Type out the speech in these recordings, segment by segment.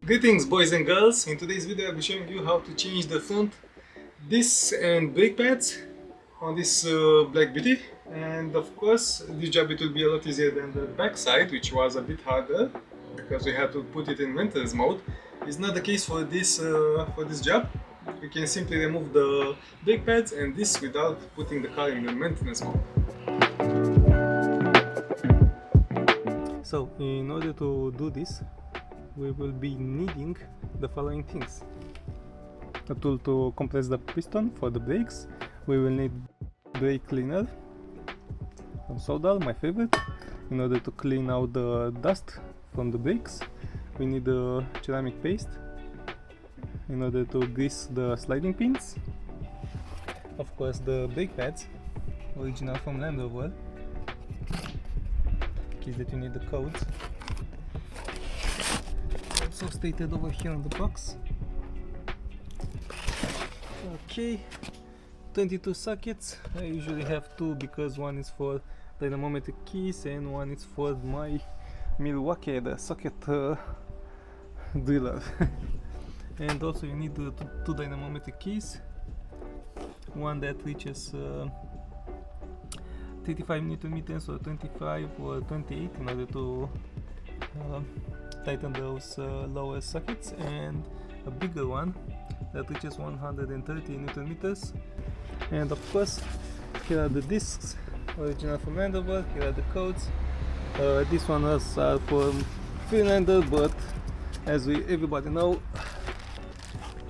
Greetings boys and girls, in today's video I'll be showing you how to change the front discs and brake pads on this black beauty, and of course this job it will be a lot easier than the back side, which was a bit harder because we had to put it in maintenance mode. It's not the case for this job. We can simply remove the brake pads and discs without putting the car in the maintenance mode. So in order to do this, we will be needing the following things: a tool to compress the piston for the brakes. We will need brake cleaner from Soda, my favorite, in order to clean out the dust from the brakes. We need a ceramic paste in order to grease the sliding pins. Of course, the brake pads, original from Range Rover. In case that you need the codes. Also stated over here on the box. Okay, 22 sockets. I usually have two because one is for dynamometric keys and one is for my Milwaukee, the socket driller. And also you need two dynamometric keys, one that reaches 35 Newton meters or 25 or 28 in order to tighten those lower sockets, and a bigger one that reaches 130 Newton meters. And of course, here are the discs, original from Range Rover. Here are the codes. These ones are from Freelander, but as everybody know,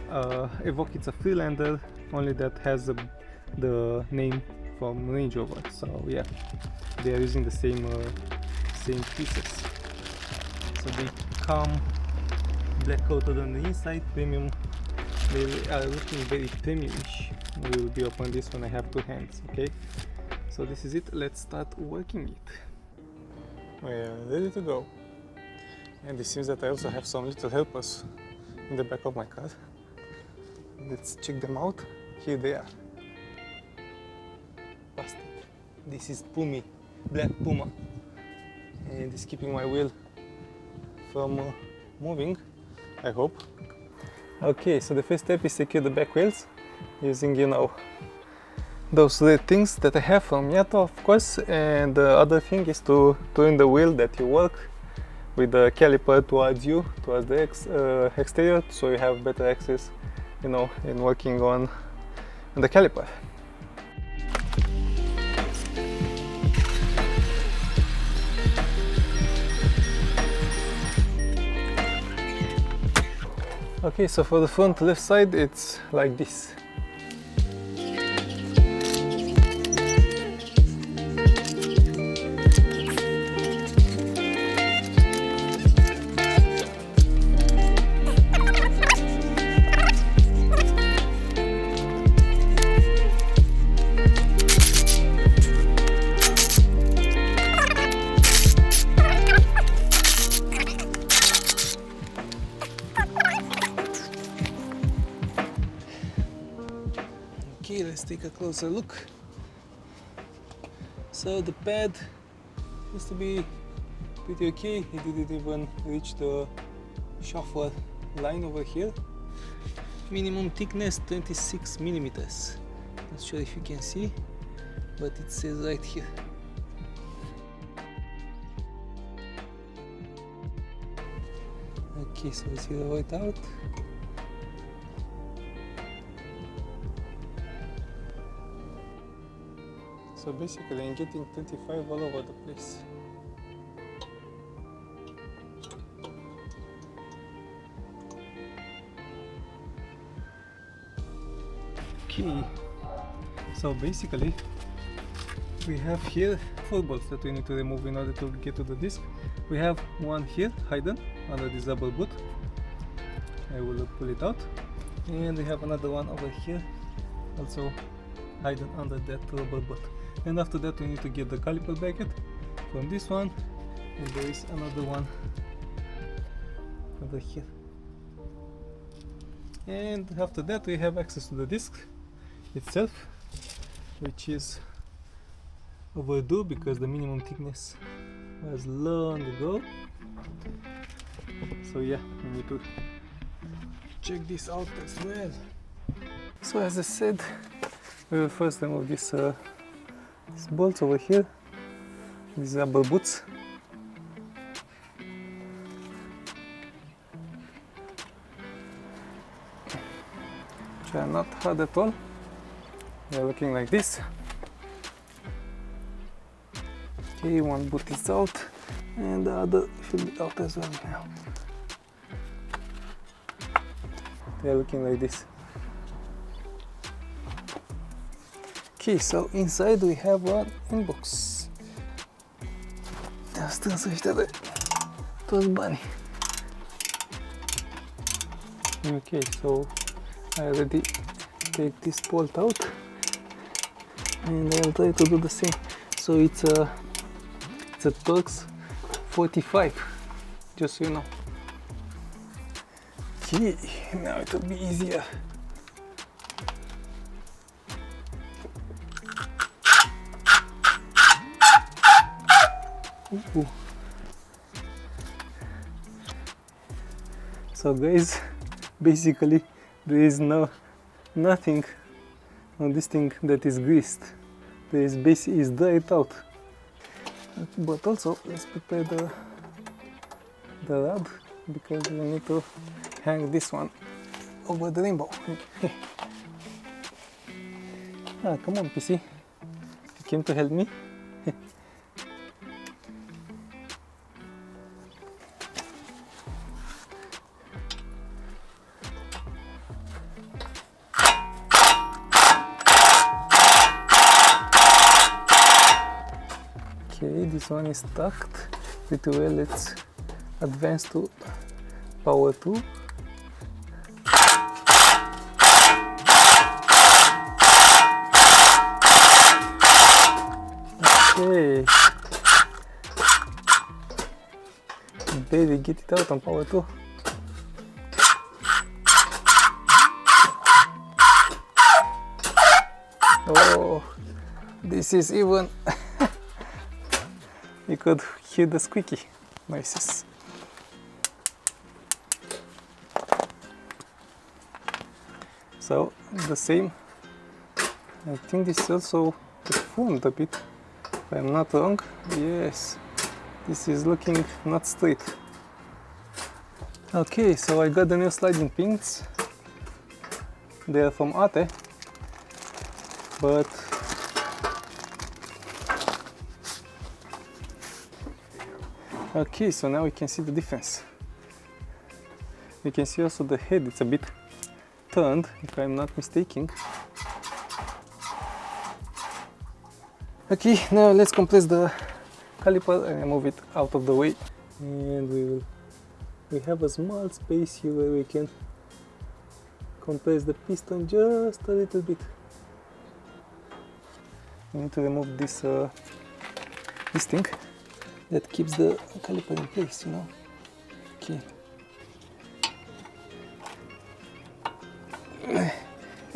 Evoque it's a Freelander, only that has the name from Range Rover. So yeah, they are using the same pieces. So they come black coated on the inside, premium. They are looking very premium-ish. We will be open this when I have two hands. Okay, so this is it. Let's start working it. We are ready to go. And it seems that I also have some little helpers in the back of my car. Let's check them out. Here they are. Busted. This is Pumi, black Puma, and it's keeping my wheel from moving, I hope. Okay, so the first step is secure the back wheels using, you know, those red things that I have from Yato, of course. And the other thing is to turn the wheel that you work with the caliper towards you, towards the exterior, so you have better access, you know, in working on the caliper. Okay, so for the front left side, it's like this. Okay, let's take a closer look. So the pad used to be pretty okay. It didn't even reach the chauffeur line over here. Minimum thickness 26 millimeters. Not sure if you can see, but it says right here. Okay, so zero right out. So basically I'm getting 25 all over the place. Okay, so basically we have here 4 bolts that we need to remove in order to get to the disc. We have one here hidden under this rubber boot. I will pull it out. And we have another one over here, also hidden under that rubber boot. And after that we need to get the caliper bracket from this one, and there is another one over here. And after that we have access to the disc itself, which is overdue because the minimum thickness was long ago. So yeah, we need to check this out as well. So as I said, we will first remove these bolts over here, these rubber boots. Which are not hard at all. They are looking like this. Okay, one boot is out and the other should be out as well now. They are looking like this. Okay, so inside we have an inbox. Strâns ăștia de toți banii. Okay, so I already take this bolt out and I'll try to do the same. So it's a Torx 45, just so you know. Okay, now it will be easier. Ooh. So guys, basically there is nothing on this thing that is greased. There is basically is dried out. But also let's prepare the rod because we need to hang this one over the rainbow. Ah, come on, PC. You came to help me. Okay, this one is tucked pretty well. Let's advance to power 2. Okay, baby, get it out on power 2. Oh, this is even. You could hear the squeaky noises. So the same. I think this is also deformed a bit, if I'm not wrong. Yes, this is looking not straight. Okay, so I got the new sliding pins. They are from Ate, but okay, so now we can see the difference. You can see also the head, it's a bit turned, if I'm not mistaken. Okay, now let's compress the caliper and move it out of the way. And we have a small space here where we can compress the piston just a little bit. We need to remove this thing that keeps the caliper in place, you know. Okay.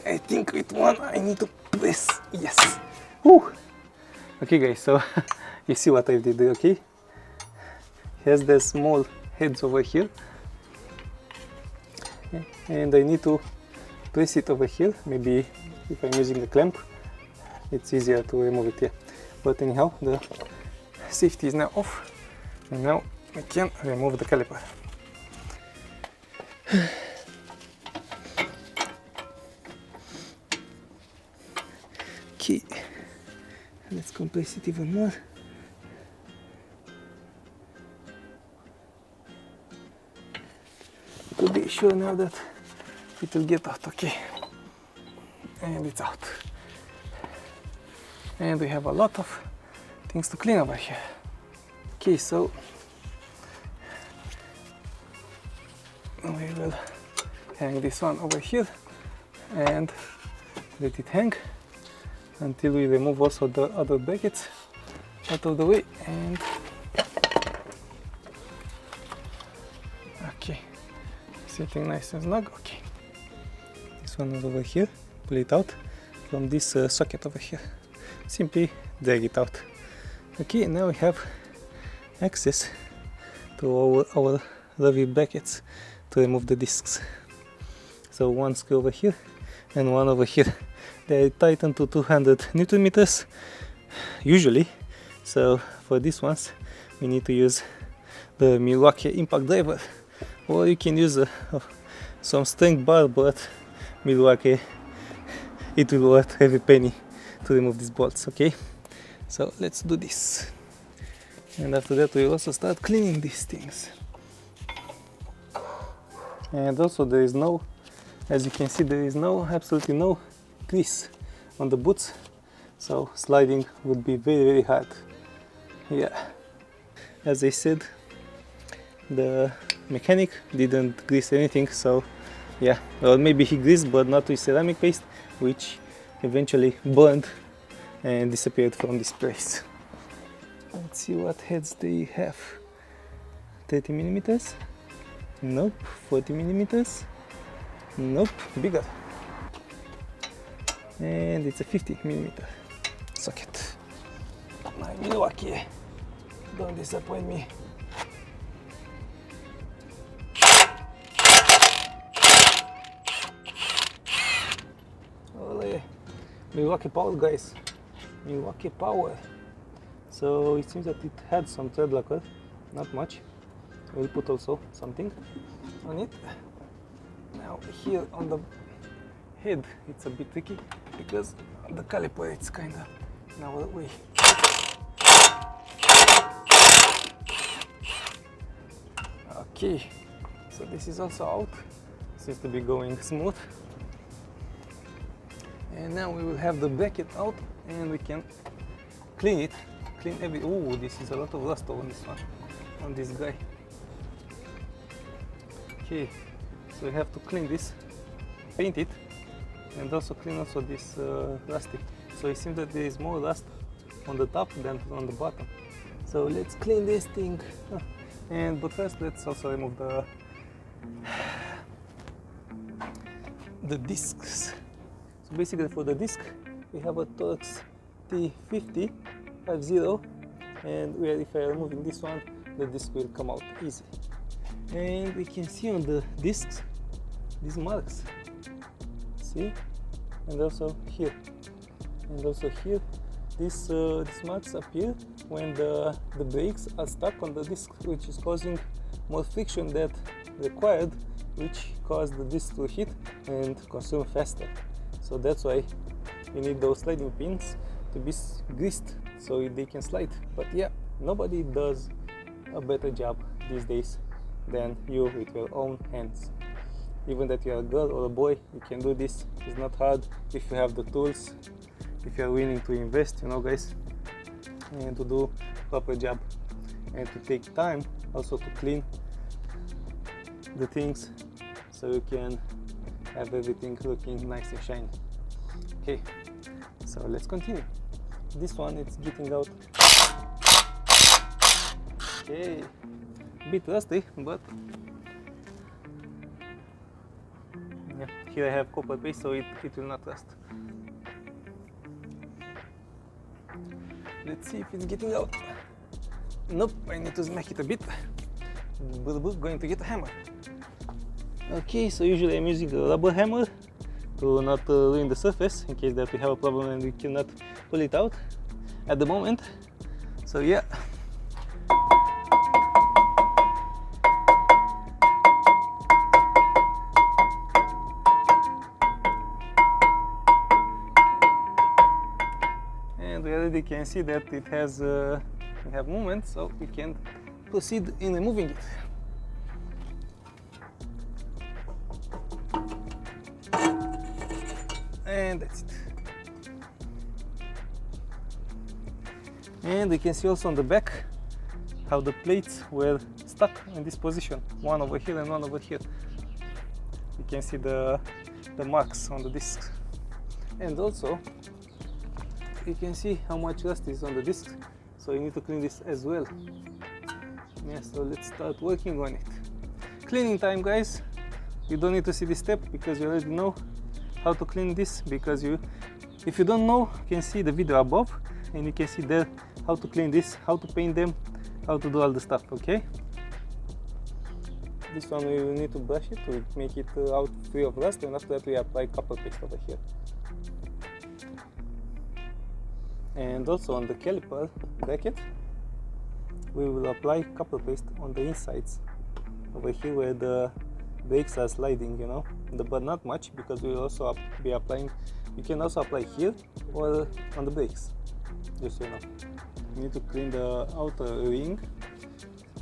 I think with one I need to press. Yes. Woo. Okay, guys. So you see what I did. Okay. Has the small heads over here, and I need to press it over here. Maybe if I'm using a clamp, it's easier to remove it here. But anyhow, the safety is now off, and now we can remove the caliper. Okay, let's compress it even more. To be sure now that it will get out. Okay, and it's out. And we have a lot of things to clean over here. Okay, so we will hang this one over here and let it hang until we remove also the other brackets out of the way. And okay, sitting nice and snug. Okay, this one is over here. Pull it out from this socket over here. Simply drag it out. Okay, now we have access to our lovely brackets to remove the discs. So one screw over here and one over here. They tighten to 200 Newton meters usually. So for these ones we need to use the Milwaukee impact driver, or you can use some strength bar, but Milwaukee, it will worth every penny to remove these bolts. Okay, so let's do this, and after that we will also start cleaning these things. And also there is no, as you can see, there is absolutely no grease on the boots, so sliding would be very hard. Yeah, as I said, the mechanic didn't grease anything, so yeah, or maybe he greased but not with ceramic paste, which eventually burned and disappeared from this place. Let's see what heads they have. 30 millimeters? Nope. 40 millimeters? Nope. Bigger. And it's a 50 millimeter socket. My Milwaukee, don't disappoint me. Olé. Milwaukee power, guys. Milwaukee power. So it seems that it had some thread lacquer, not much. We'll put also something on it. Now here on the head it's a bit tricky because the caliper it's kinda in our way. Okay, so this is also out. Seems to be going smooth. And now we will have the bracket out and we can clean it. Clean every. Oh, this is a lot of rust on this one, on this guy. Okay, so we have to clean this, paint it, and also clean also this rusty. So it seems that there is more rust on the top than on the bottom. So let's clean this thing. But first let's also remove the discs. So basically for the disc we have a Torx T50, and if I am removing this one, the disc will come out easy. And we can see on the discs these marks. See? And also here. And also here, these marks appear when the brakes are stuck on the disc, which is causing more friction than required, which causes the disc to hit and consume faster. So that's why you need those sliding pins to be greased so they can slide. But yeah, nobody does a better job these days than you with your own hands. Even that you are a girl or a boy, you can do this. It's not hard if you have the tools, if you are willing to invest, you know, guys, and to do proper job and to take time also to clean the things so you can have everything looking nice and shiny. Okay, so let's continue. This one it's getting out. Okay, a bit rusty, but yeah, here I have copper paste, so it will not rust. Let's see if it's getting out. Nope, I need to smack it a bit. Going to get a hammer. Okay, so usually I'm using a rubber hammer to not ruin the surface in case that we have a problem and we cannot pull it out at the moment. So yeah. And we already can see that it has we have movement, so we can proceed in removing it. And that's it. And we can see also on the back how the plates were stuck in this position, one over here and one over here. You can see the marks on the discs. And also you can see how much rust is on the disc, so you need to clean this as well. Yeah, so let's start working on it. Cleaning time, guys. You don't need to see this step because you already know how to clean this, because if you don't know, you can see the video above and you can see there how to clean this, how to paint them, how to do all the stuff. Okay, This one we will need to brush it to make it out free of rust, and after that we apply copper paste over here. And also on the caliper bracket, we will apply copper paste on the insides over here where the brakes are sliding, you know, but not much, because we will also be applying. You can also apply here or on the brakes, just so you know. You need to clean the outer ring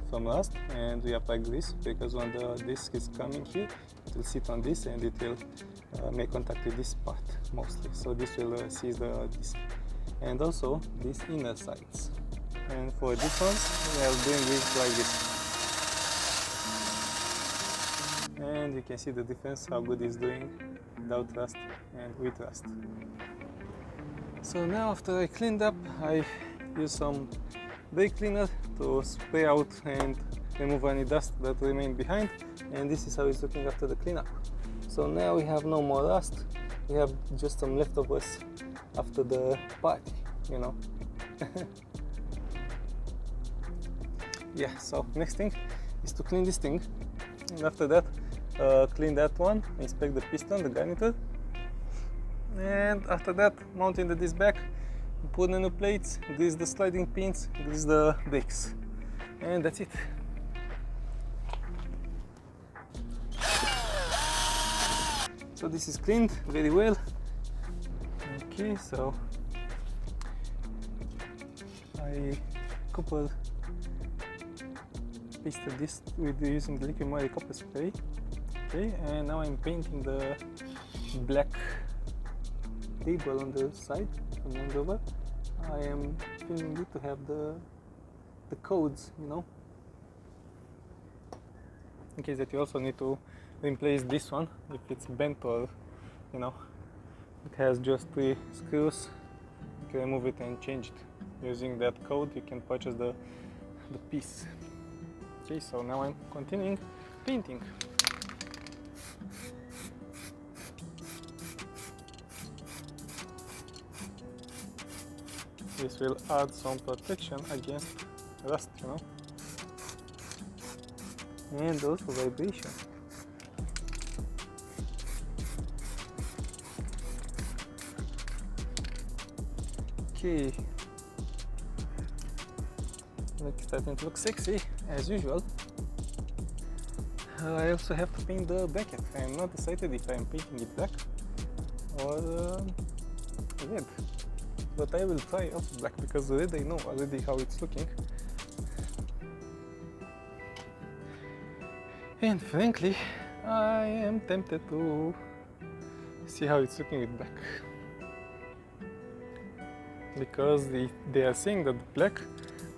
from rust, and we apply grease, because when the disc is coming here, it will sit on this and it will make contact with this part mostly, so this will seize the disc. And also these inner sides, and for this one we are doing it like this, and you can see the difference, how good it's doing without rust and with rust. So now after I cleaned up, I use some brake cleaner to spray out and remove any dust that remained behind, and this is how it's looking after the cleanup. So now we have no more rust, we have just some leftovers after the party, you know. Yeah, so next thing is to clean this thing, and after that clean that one, inspect the piston, the garniture, and after that mounting the disc back, put the new plates, grease the sliding pins, grease the brakes, and that's it. So this is cleaned very well. Okay, so I copper pasted this with using the liquid moly copper spray. Okay, and now I'm painting the black table on the side from Range Rover. I am filming it to have the codes, you know, in case that you also need to replace this one if it's bent, or you know, it has just 3 screws. You can remove it and change it. Using that code you can purchase the piece. Okay, so now I'm continuing painting. This will add some protection against rust, you know, and also vibration. Okay, it's starting to look sexy as usual. I also have to paint the bracket. I am not decided if I am painting it black or red, but I will try also black, because red I know already how it's looking. And frankly, I am tempted to see how it's looking with black, because they are saying that black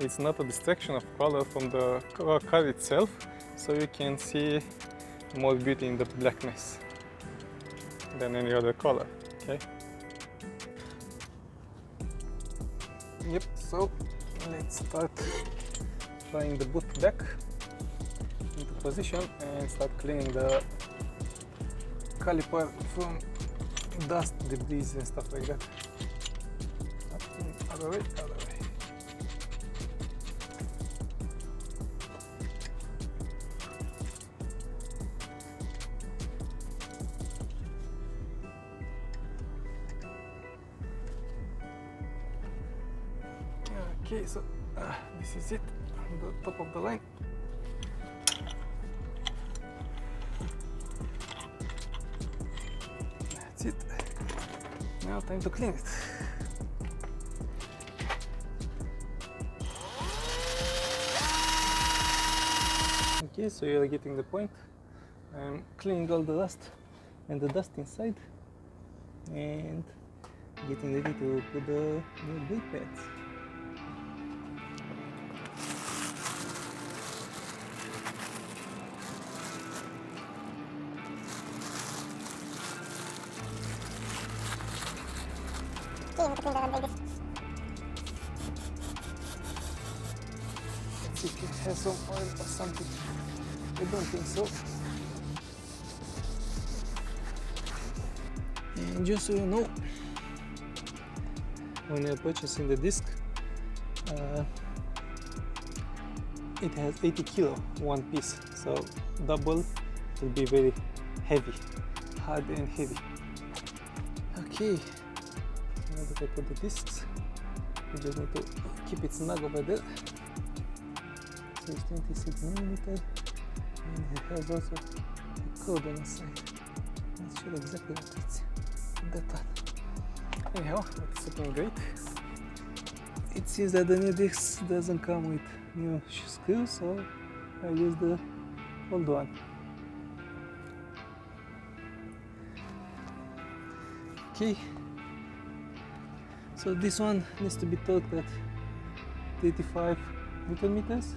is not a distraction of color from the car itself, so you can see more beauty in the blackness than any other color. Okay. Yep, so let's start putting the boot back into position and start cleaning the caliper from dust, debris and stuff like that. Other way, other way. Okay, so this is it, the top of the line. That's it. Now time to clean it. Okay, so you're getting the point. I'm cleaning all the rust and the dust inside and getting ready to put the new brake pads. Let's see if it has some oil or something. I don't think so. And just so you know, when you're purchasing the disc, it has 80 kilo one piece, so double will be very heavy, hard and heavy. Okay, now that I put the discs, we just need to keep it snug over there. So it's 26mm, and it has also a code on the side. I'm not sure exactly what it's that one. Anyhow, it's looking great. It seems that the new disc doesn't come with new screws, so I use the old one. Okay, so this one needs to be torqued at 35 Newton meters.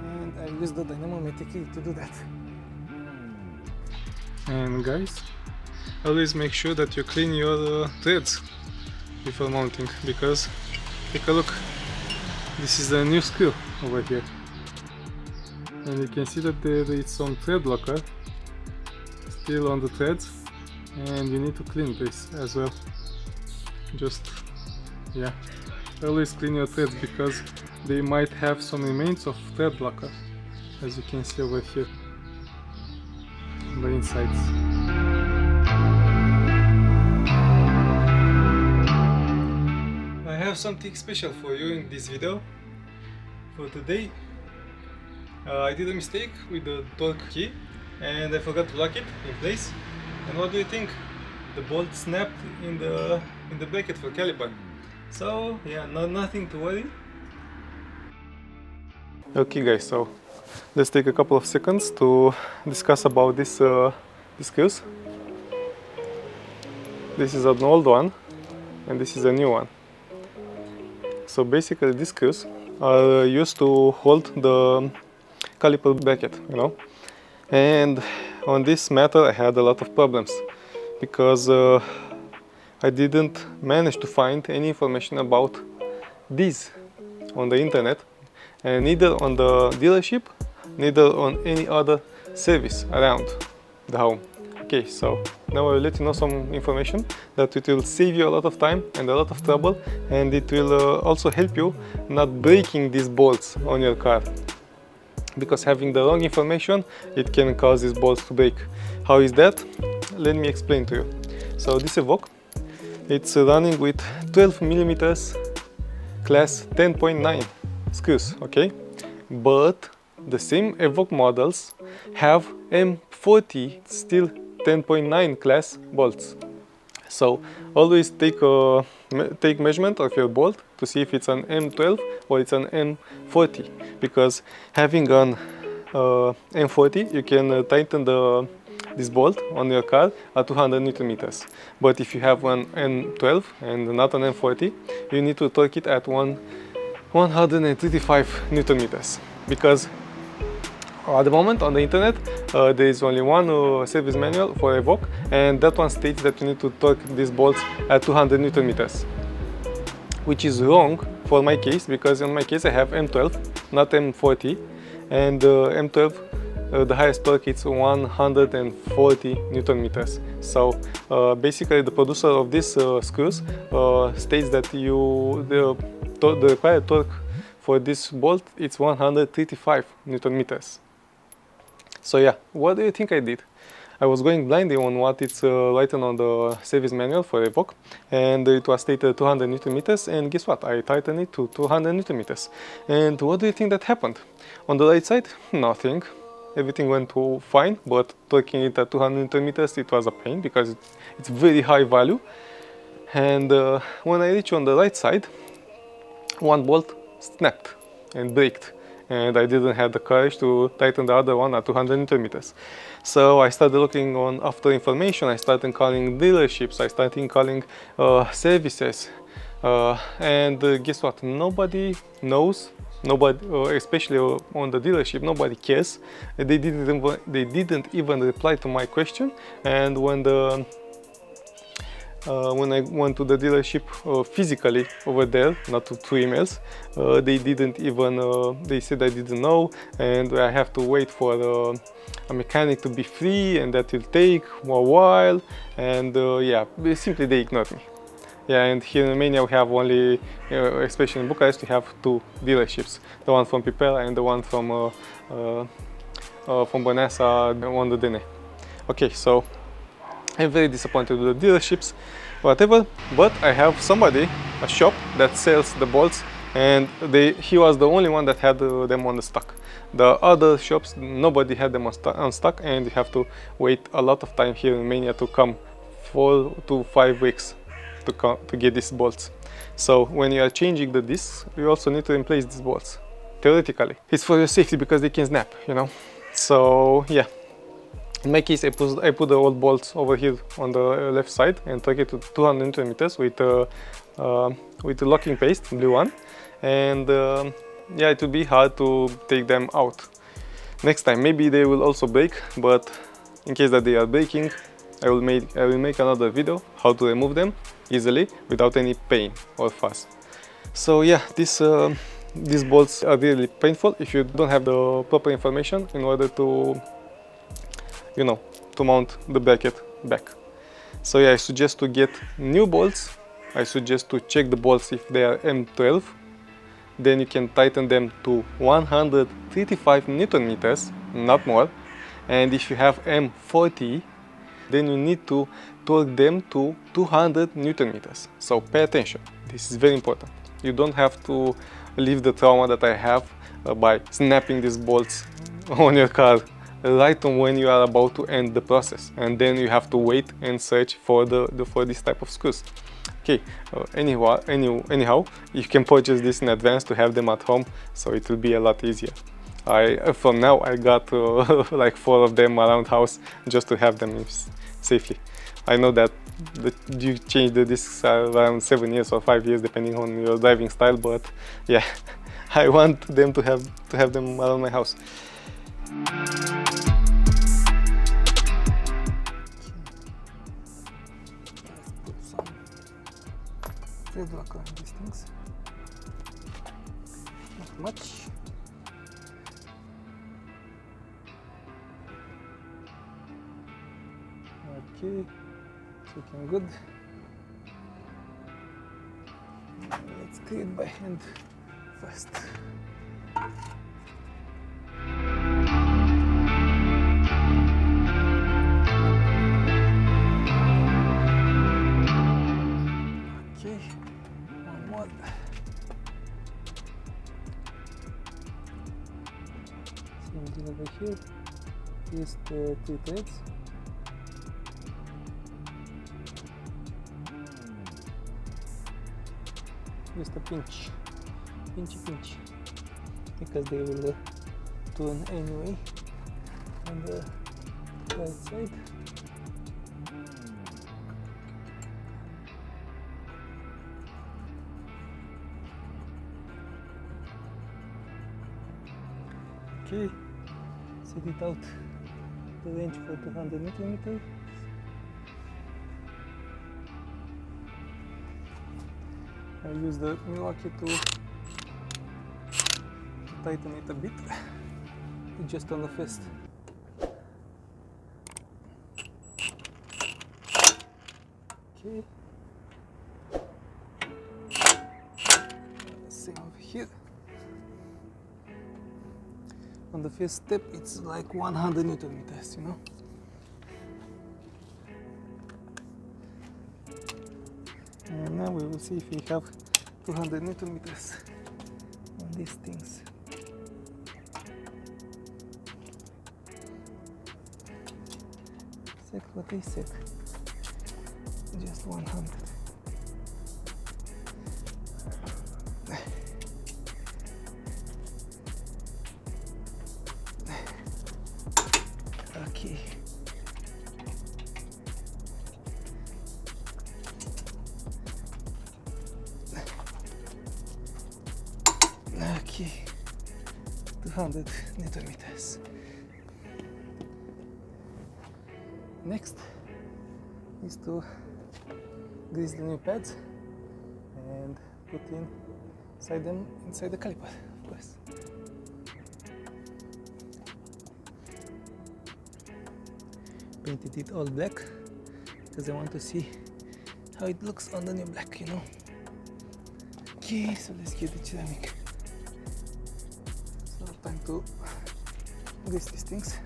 And I use the dynamometer key to do that. And guys, always make sure that you clean your threads before mounting, because take a look, this is a new screw over here, and you can see that there is some thread locker still on the threads, and you need to clean this as well. Just, yeah, always clean your threads because they might have some remains of thread locker, as you can see over here on the insides. I have something special for you in this video for today. I did a mistake with the torque key and I forgot to lock it in place. And what do you think? The bolt snapped in the bracket for caliper. So yeah, nothing to worry. Okay guys, so let's take a couple of seconds to discuss about this screws. This is an old one and this is a new one. So basically these screws are used to hold the caliper bracket, you know. And on this matter I had a lot of problems because I didn't manage to find any information about these on the internet, and neither on the dealership, neither on any other service around the home. Okay, so now I will let you know some information that it will save you a lot of time and a lot of trouble, and it will also help you not breaking these bolts on your car. Because having the wrong information, it can cause these bolts to break. How is that? Let me explain to you. So this Evoque, it's running with 12mm class 10.9 screws, okay? But the same Evoque models have M40 still 10.9 class bolts. So always take measurement of your bolt to see if it's an M12 or it's an M40, because having an M40 you can tighten this bolt on your car at 200 Newton meters. But if you have one M12 and not an M40, you need to torque it at 135 Newton meters, because at the moment on the internet there is only one service manual for Evoque, and that one states that you need to torque these bolts at 200 Newton meters, which is wrong for my case, because in my case I have M12, not M40, and M12 the highest torque is 140 Newton meters. So basically the producer of these screws states that the required torque for this bolt is 135 Newton meters. So yeah, what do you think I did? I was going blindly on what it's written on the service manual for Evoque, and it was stated 200 Newton meters, and guess what? I tightened it to 200 Newton meters. And what do you think that happened? On the right side, nothing. Everything went fine, but torquing it at 200 Newton meters, it was a pain because it's very high value. And when I reached on the right side, one bolt snapped and braked, and I didn't have the courage to tighten the other one at 200 Newton meters. So I started looking after information. I started calling dealerships, I started calling services, and guess what? Nobody knows. Nobody, especially on the dealership, nobody cares. They didn't even reply to my question. And when I went to the dealership physically over there, not through emails, they didn't even, they said I didn't know, and I have to wait for a mechanic to be free, and that will take a while, and yeah, simply they ignored me. Yeah, and here in Romania we have only, especially in Bucharest, we have two dealerships. The one from Pipera and the one from Băneasa on the Dene. Okay, so I'm very disappointed with the dealerships, whatever, but I have somebody, a shop that sells the bolts, and he was the only one that had them on the stock. The other shops, nobody had them on stock, and you have to wait a lot of time here in Romania to come 4 to 5 weeks to get these bolts. So when you are changing the discs, you also need to replace these bolts. Theoretically, it's for your safety because they can snap, you know. So yeah. In my case, I put the old bolts over here on the left side and took it to 200 Nm with the locking paste, blue one, and yeah, it will be hard to take them out. Next time, maybe they will also break, but in case that they are breaking, I will make another video how to remove them easily without any pain or fuss. So yeah, these bolts are really painful if you don't have the proper information in order to, you know, to mount the bracket back. So yeah, I suggest to get new bolts. I suggest to check the bolts if they are M12. Then you can tighten them to 135 Newton meters, not more. And if you have M40, then you need to torque them to 200 Newton meters. So pay attention, this is very important. You don't have to leave the trauma that I have by snapping these bolts on your car right when you are about to end the process, and then you have to wait and search for this type of screws. Okay, anyhow, you can purchase this in advance to have them at home, so it will be a lot easier. From now I got like 4 of them around house just to have them safely. I know that you change the discs around 7 years or 5 years depending on your driving style, but yeah, I want them to have them around my house. Thread locker on these things. Not much. Okay, it's looking good. Let's clean it by hand first. Over here is the 3 threads. Just a pinch, because they will turn anyway on the right side. Okay. Set it out the range for 200 Nm. I use the Milwaukee to tighten it a bit, just on the first. Okay. Same over here. On the first step, it's like 100 Newton meters, you know. And now we will see if we have 200 Newton meters on these things. Exactly what they said. Just 100. Okay. Okay. 200 Newton meters. Next is to grease the new pads and put inside the caliper, of course. Painted it all black because I want to see how it looks on the new black, you know. Okay, so let's get the ceramic. So time to grease these things.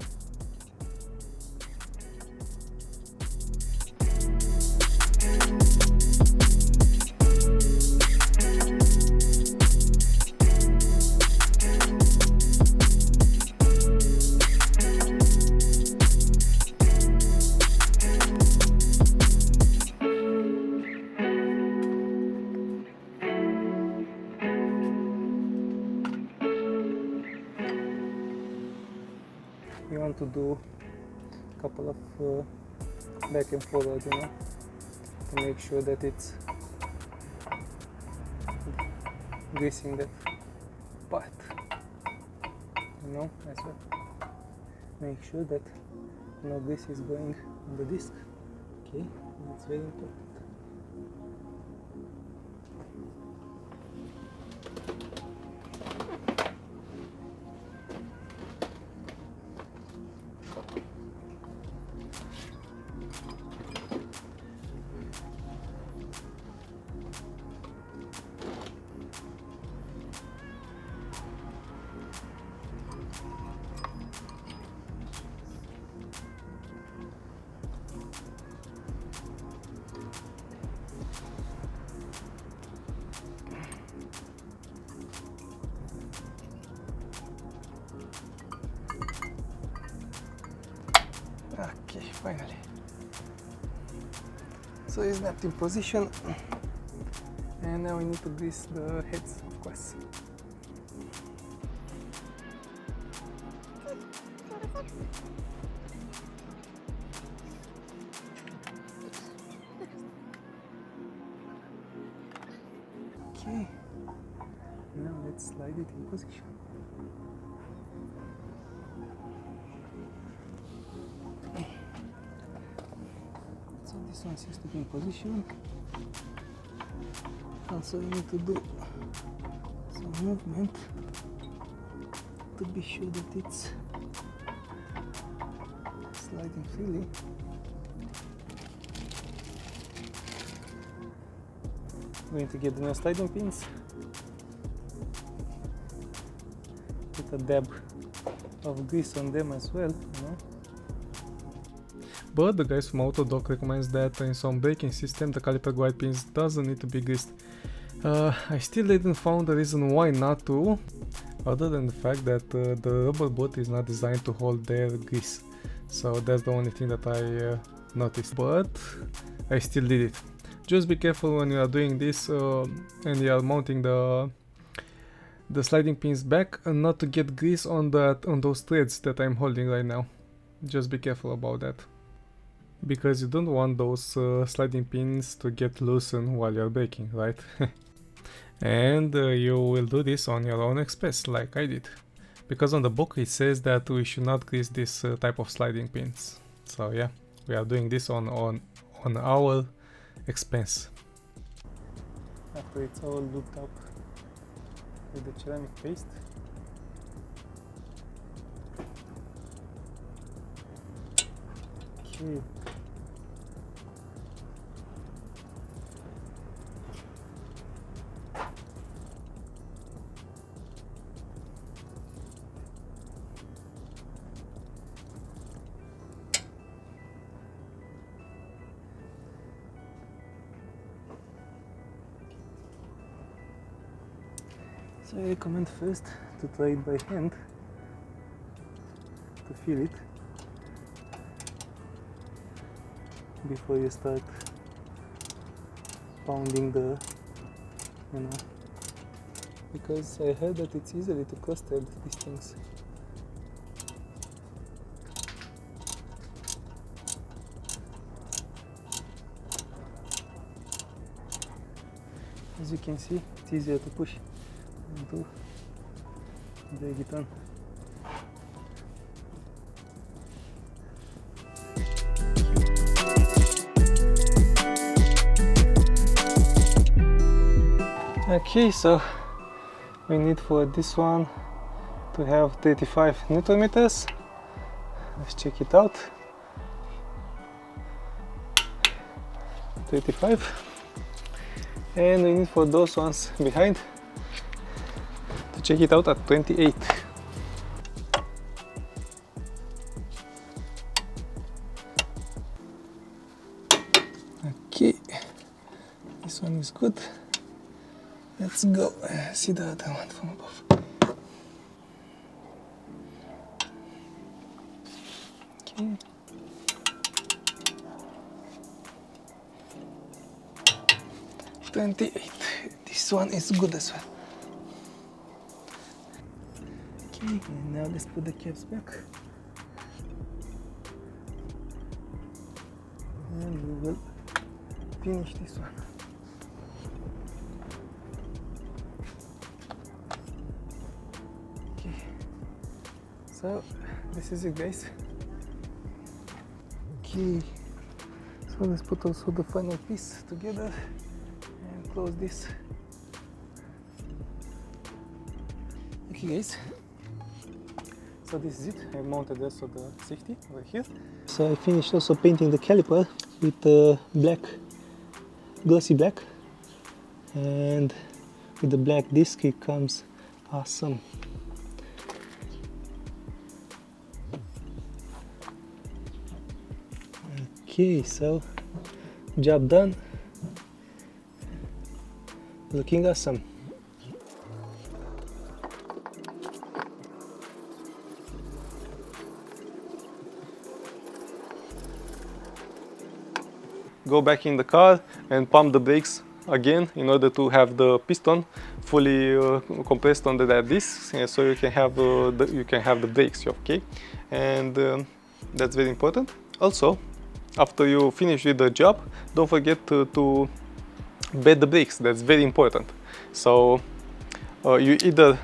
You want to do a couple of back and forward, you know, to make sure that it's greasing that part, you know, as well. Make sure that no grease is going on the disc. Okay, that's very important. Okay, finally. So it's snapped in position, and now we need to grease the heads, of course. Okay, now let's slide it in position. So this one seems to be in position. Also we need to do some movement to be sure that it's sliding freely. I'm going to get the new sliding pins, put a dab of grease on them as well, you know. But the guys from Autodoc recommends that in some braking system the caliper guide pins doesn't need to be greased. I still didn't find a reason why not to, other than the fact that the rubber boot is not designed to hold their grease. So that's the only thing that I noticed, but I still did it. Just be careful when you are doing this and you are mounting the sliding pins back, and not to get grease on those threads that I'm holding right now. Just be careful about that, because you don't want those sliding pins to get loosened while you're braking, right? And you will do this on your own expense, like I did, because on the book it says that we should not grease this type of sliding pins. So yeah, we are doing this on our expense. After it's all looped up with the ceramic paste, okay. So I recommend first to try it by hand to feel it before you start pounding the, you know, because I heard that it's easily to custard these things. As you can see, it's easier to push than to drag it on. Okay, so we need for this one to have 35 Newton meters. Let's check it out. 25, and we need for those ones behind to check it out at 28. Okay, this one is good. Let's go see the other one from above. Okay. This one is good as well. Okay, and now let's put the caps back. And we will finish this one. Okay, so this is it, guys. Okay, so let's put also the final piece together and close this. Okay, guys, so this is it. I mounted also the safety over here. So I finished also painting the caliper with black, glossy black, and with the black disc it comes awesome. Okay, so job done, looking awesome. Go back in the car and pump the brakes again in order to have the piston fully compressed under that disc, so you can have the brakes, okay? And that's very important. Also, after you finish with the job, don't forget to bed the brakes. That's very important. So you either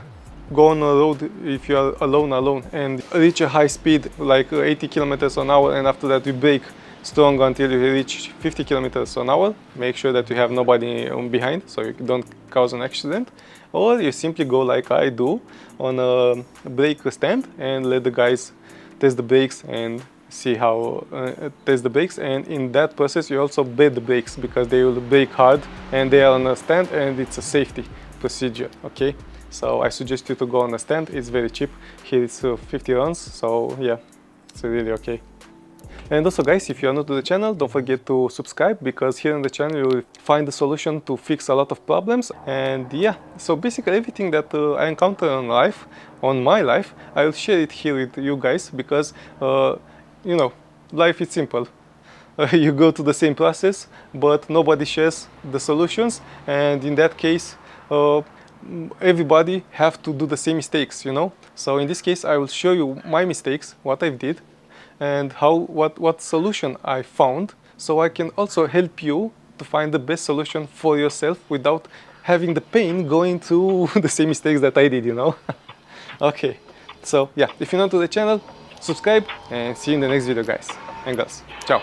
go on a road if you are alone and reach a high speed like 80 kilometers an hour, and after that you brake strong until you reach 50 kilometers an hour. Make sure that you have nobody behind so you don't cause an accident. Or you simply go like I do on a brake stand and let the guys test the brakes and see how test the brakes, and in that process you also bed the brakes because they will brake hard and they are on a stand and it's a safety procedure, okay? So I suggest you to go on a stand. It's very cheap. Here it's 50 runs, so yeah, it's really okay. And also, guys, if you are new to the channel, don't forget to subscribe, because here on the channel you will find the solution to fix a lot of problems. And yeah, so basically everything that I encounter on my life, I will share it here with you guys, because you know, life is simple. You go through the same process, but nobody shares the solutions, and in that case everybody have to do the same mistakes, you know. So in this case I will show you my mistakes, what I did, and what solution I found, so I can also help you to find the best solution for yourself without having the pain going through the same mistakes that I did, you know. Okay, so yeah, if you're not to the channel, subscribe, and see you in the next video, guys and girls. Ciao.